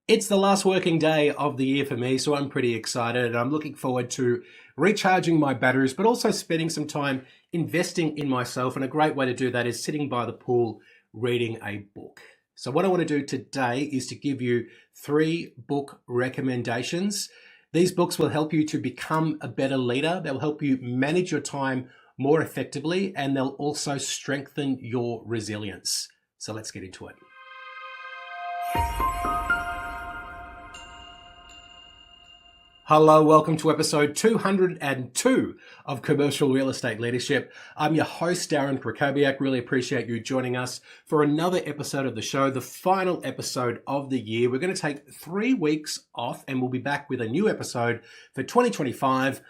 It's the last working day of the year for me, so I'm pretty excited and I'm looking forward to recharging my batteries, but also spending some time investing in myself. And a great way to do that is sitting by the pool, reading a book. So what I want to do today is to give you 3 book recommendations. These books will help you to become a better leader. They'll help you manage your time more effectively, and they'll also strengthen your resilience. So let's get into it. Hello, welcome to episode 202 of Commercial Real Estate Leadership. I'm your host, Darren Krakowiak. Really appreciate you joining us for another episode of the show, the final episode of the year. We're going to take 3 weeks off and we'll be back with a new episode for 2025.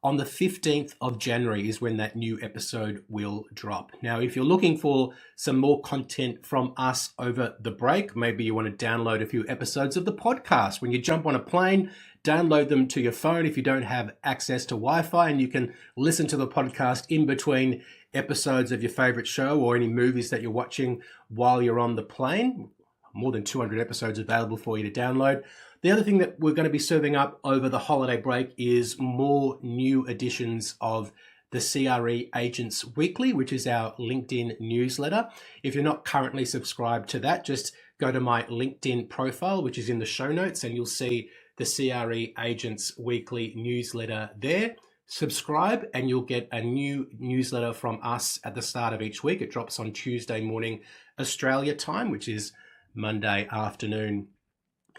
On the 15th of January is when that new episode will drop. Now, if you're looking for some more content from us over the break, maybe you want to download a few episodes of the podcast. When you jump on a plane, download them to your phone if you don't have access to Wi-Fi, and you can listen to the podcast in between episodes of your favorite show or any movies that you're watching while you're on the plane. More than 200 episodes available for you to download. The other thing that we're going to be serving up over the holiday break is more new editions of the CRE Agents Weekly, which is our LinkedIn newsletter. If you're not currently subscribed to that, just go to my LinkedIn profile, which is in the show notes, and you'll see the CRE Agents Weekly newsletter there. Subscribe and you'll get a new newsletter from us at the start of each week. It drops on Tuesday morning, Australia time, which is Monday afternoon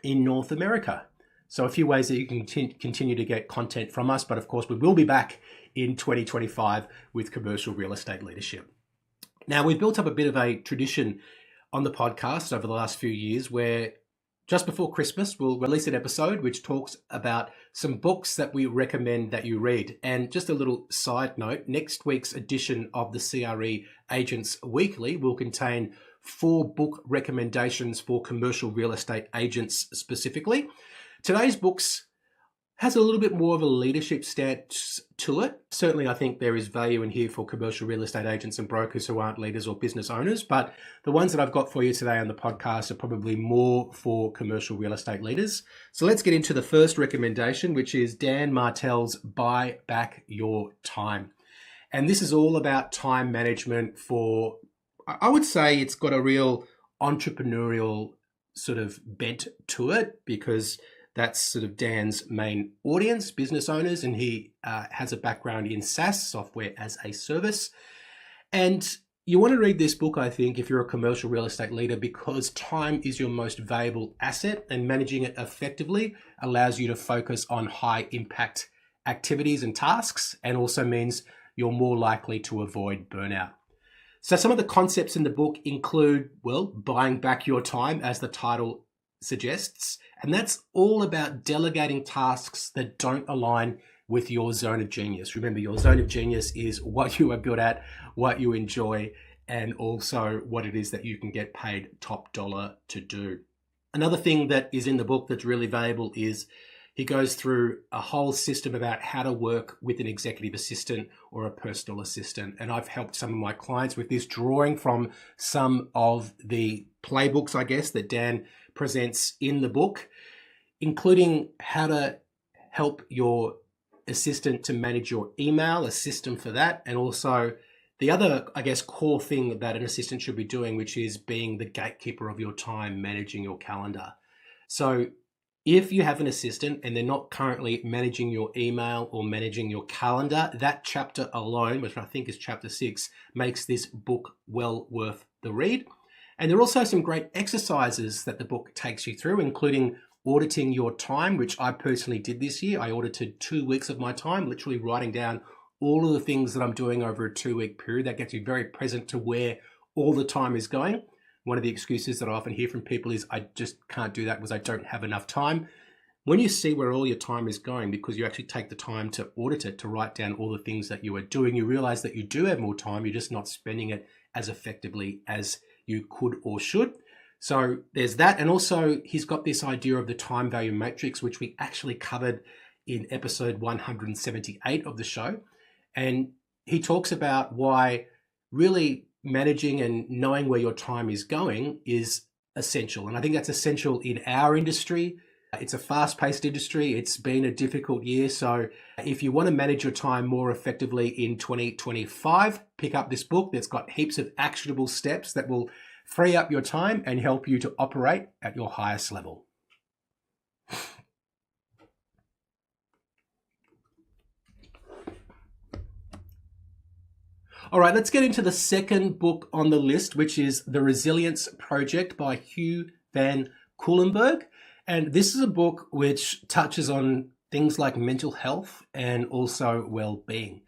in North America. So a few ways that you can continue to get content from us, but of course we will be back in 2025 with Commercial Real Estate Leadership. Now, we've built up a bit of a tradition on the podcast over the last few years where just before Christmas, we'll release an episode which talks about some books that we recommend that you read. And just a little side note, next week's edition of the CRE Agents Weekly will contain 4 book recommendations for commercial real estate agents specifically. Today's books has a little bit more of a leadership stance to it. Certainly, I think there is value in here for commercial real estate agents and brokers who aren't leaders or business owners, but the ones that I've got for you today on the podcast are probably more for commercial real estate leaders. So let's get into the first recommendation, which is Dan Martell's Buy Back Your Time. And this is all about time management for, I would say it's got a real entrepreneurial sort of bent to it because that's sort of Dan's main audience, business owners, and he has a background in SaaS, software as a service. And you want to read this book, I think, if you're a commercial real estate leader, because time is your most valuable asset and managing it effectively allows you to focus on high impact activities and tasks, and also means you're more likely to avoid burnout. So some of the concepts in the book include, well, buying back your time, as the title suggests, and that's all about delegating tasks that don't align with your zone of genius. Remember, your zone of genius is what you are good at, what you enjoy, and also what it is that you can get paid top dollar to do. Another thing that is in the book that's really valuable is he goes through a whole system about how to work with an executive assistant or a personal assistant. And I've helped some of my clients with this, drawing from some of the playbooks, I guess, that Dan presents in the book, including how to help your assistant to manage your email, a system for that, and also the other, I guess, core thing that an assistant should be doing, which is being the gatekeeper of your time, managing your calendar. So if you have an assistant and they're not currently managing your email or managing your calendar, that chapter alone, which I think is chapter 6, makes this book well worth the read. And there are also some great exercises that the book takes you through, including auditing your time, which I personally did this year. I audited 2 weeks of my time, literally writing down all of the things that I'm doing over a 2-week period. That gets you very present to where all the time is going. One of the excuses that I often hear from people is, I just can't do that because I don't have enough time. When you see where all your time is going, because you actually take the time to audit it, to write down all the things that you are doing, you realize that you do have more time. You're just not spending it as effectively as you could or should. So there's that. And also he's got this idea of the time value matrix, which we actually covered in episode 178 of the show. And he talks about why really managing and knowing where your time is going is essential. And I think that's essential in our industry. It's a fast-paced industry. It's been a difficult year. So if you want to manage your time more effectively in 2025, pick up this book that's got heaps of actionable steps that will free up your time and help you to operate at your highest level. All right, let's get into the second book on the list, which is The Resilience Project by Hugh van Cuylenburg. And this is a book which touches on things like mental health and also well-being.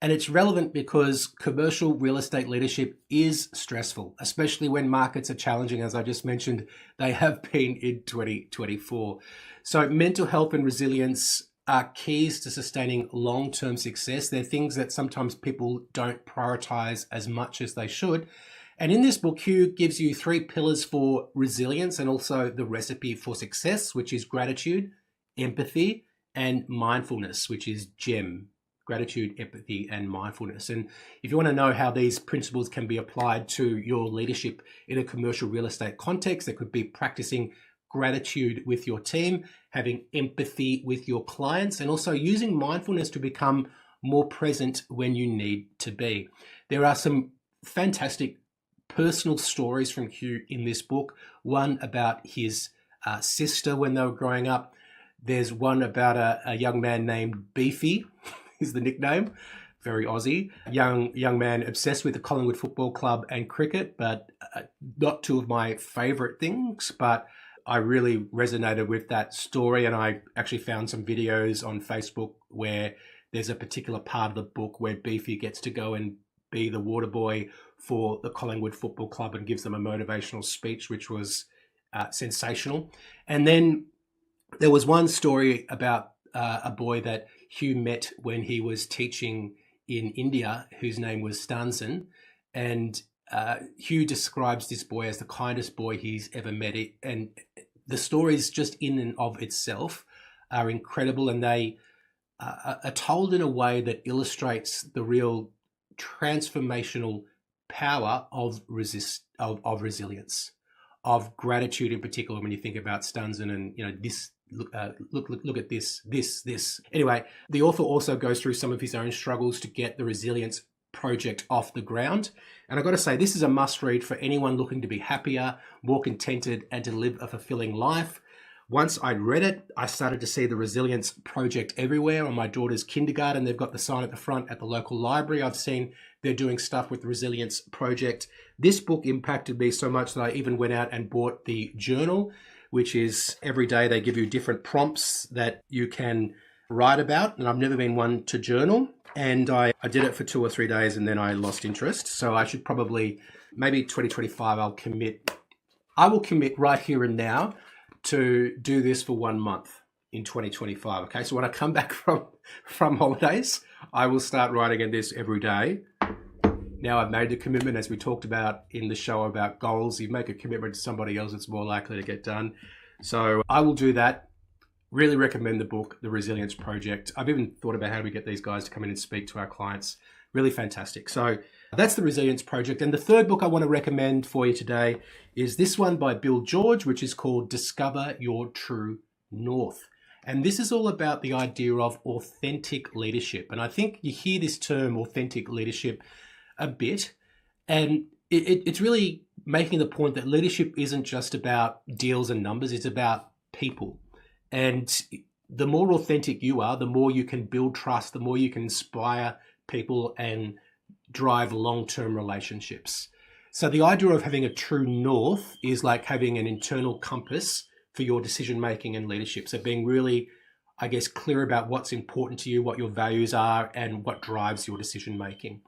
And it's relevant because commercial real estate leadership is stressful, especially when markets are challenging, as I just mentioned, they have been in 2024. So mental health and resilience are keys to sustaining long-term success. They're things that sometimes people don't prioritize as much as they should. And in this book, Hugh gives you 3 pillars for resilience and also the recipe for success, which is gratitude, empathy, and mindfulness, which is GEM. Gratitude, empathy, and mindfulness. And if you want to know how these principles can be applied to your leadership in a commercial real estate context, that could be practicing gratitude with your team, having empathy with your clients, and also using mindfulness to become more present when you need to be. There are some fantastic personal stories from Hugh in this book. One about his sister when they were growing up. There's one about a young man named Beefy, is the nickname. Very Aussie. Young man obsessed with the Collingwood Football Club and cricket, but not two of my favourite things. But I really resonated with that story, and I actually found some videos on Facebook where there's a particular part of the book where Beefy gets to go and be the water boy for the Collingwood Football Club and gives them a motivational speech, which was sensational. And then there was one story about a boy that Hugh met when he was teaching in India, whose name was Stanzen. And Hugh describes this boy as the kindest boy he's ever met. And the stories just in and of itself are incredible, and they are told in a way that illustrates the real transformational power of resilience, of gratitude in particular. When you think about Stanzen and this, look at this. Anyway, the author also goes through some of his own struggles to get the resilience project off the ground. And I've got to say, this is a must read for anyone looking to be happier, more contented, and to live a fulfilling life. Once I'd read it, I started to see the resilience project everywhere. On my daughter's kindergarten, they've got the sign at the front. At the local library, I've seen they're doing stuff with the resilience project. This book impacted me so much that I even went out and bought the journal, which is every day they give you different prompts that you can write about. And I've never been one to journal. And I did it for 2 or 3 days and then I lost interest. So I should probably, maybe 2025, I will commit right here and now to do this for 1 month in 2025. Okay, so when I come back from holidays, I will start writing in this every day. Now I've made the commitment, as we talked about in the show about goals. You make a commitment to somebody else, it's more likely to get done. So I will do that. Really recommend the book, The Resilience Project. I've even thought about how do we get these guys to come in and speak to our clients. Really fantastic. So that's The Resilience Project. And the third book I want to recommend for you today is this one by Bill George, which is called Discover Your True North. And this is all about the idea of authentic leadership. And I think you hear this term, authentic leadership, a bit. And it's really making the point that leadership isn't just about deals and numbers, it's about people. And the more authentic you are, the more you can build trust, the more you can inspire people and drive long-term relationships. So the idea of having a true north is like having an internal compass for your decision-making and leadership. So being really, I guess, clear about what's important to you, what your values are, and what drives your decision-making.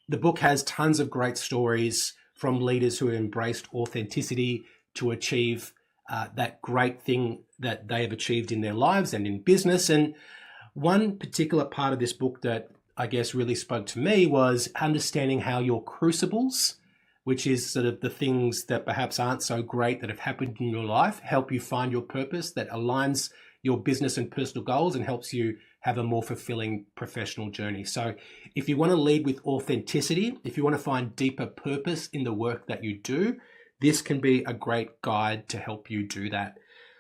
The book has tons of great stories from leaders who have embraced authenticity to achieve that great thing that they have achieved in their lives and in business. And one particular part of this book that I guess really spoke to me was understanding how your crucibles, which is sort of the things that perhaps aren't so great that have happened in your life, help you find your purpose that aligns your business and personal goals and helps you have a more fulfilling professional journey. So if you want to lead with authenticity, if you want to find deeper purpose in the work that you do, this can be a great guide to help you do that.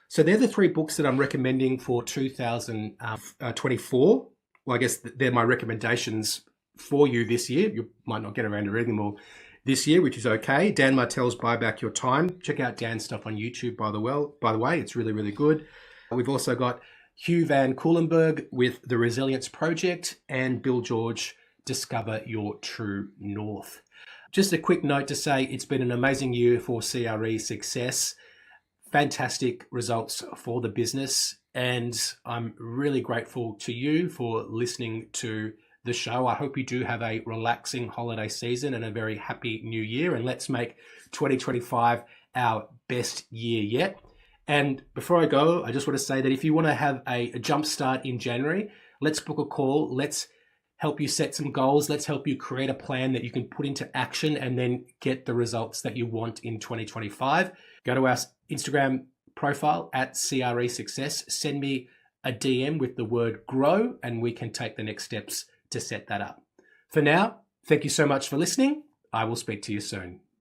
So they're the 3 books that I'm recommending for 2024. Well, I guess they're my recommendations for you this year. You might not get around to reading them all this year, which is okay. Dan Martell's Buy Back Your Time. Check out Dan's stuff on YouTube, by the way. It's really, really good. We've also got Hugh van Cuylenburg with The Resilience Project, and Bill George, Discover Your True North. Just a quick note to say it's been an amazing year for CRE Success. Fantastic results for the business, and I'm really grateful to you for listening to the show. I hope you do have a relaxing holiday season and a very happy new year, and let's make 2025 our best year yet. And before I go, I just want to say that if you want to have a jump start in January, let's book a call. Let's help you set some goals. Let's help you create a plan that you can put into action and then get the results that you want in 2025. Go to our Instagram profile at CRE Success. Send me a DM with the word grow, and we can take the next steps to set that up. For now, thank you so much for listening. I will speak to you soon.